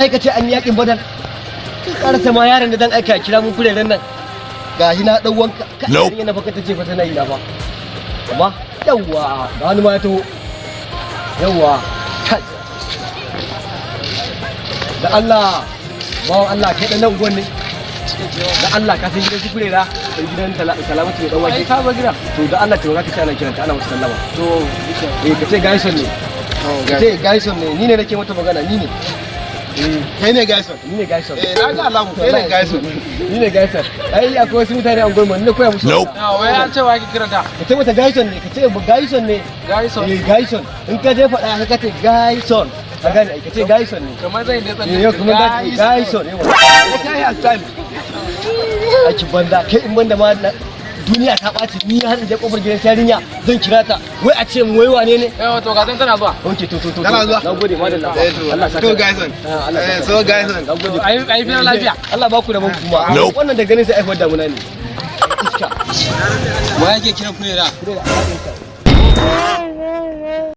Sai ka ce an yi yakin badar. Ka karasa ma yaron da dan aika kira mun kureren nan. Gashi na dan wanka. Nope. Yana baka tace fa tana yi na ba. Amma yawwa ga wani ma ya taho. Yawwa. Kai. Da Allah. Bawan Allah kai dan nan gwan ne. Da Allah ka san gidan su kurera. Gidan salamatu dan wake. Ai ka ba gida. To da Allah ce ka ana kiranta ana musu sallama. To ka ce gaison ne. Ka ce gaison ne. Ni ne nake mata magana ni ne. Kai ne gaison. Ni ne gaison. Na ga alamu kai ne gaison. Ni ne gaison. Ai akwai wasu mutane an gurma ne koya musu. Wai an ce wa ki kiranta. Ka ce mata gaison ne. Ka ce gaison ne. Gaison. Gaison. In ka je faɗa ka ce gaison. Ka gane ka ce gaison ne. Kamar zai ne tsalle. Yau kuma gaison ne. Kai a style. Aiki banza kai in banda ma duniya ta ɓaci ni har in je kofar gidan yarinya zan kira ta wai a ce mu wai wane ne to ga tana zuwa okay to tana zuwa na gode madalla Allah saka to guys so guys na gode ai fi lafiya Allah ba ku da ban kuma wannan da ganin sai aifar da muna ne iska wa yake kiran kurera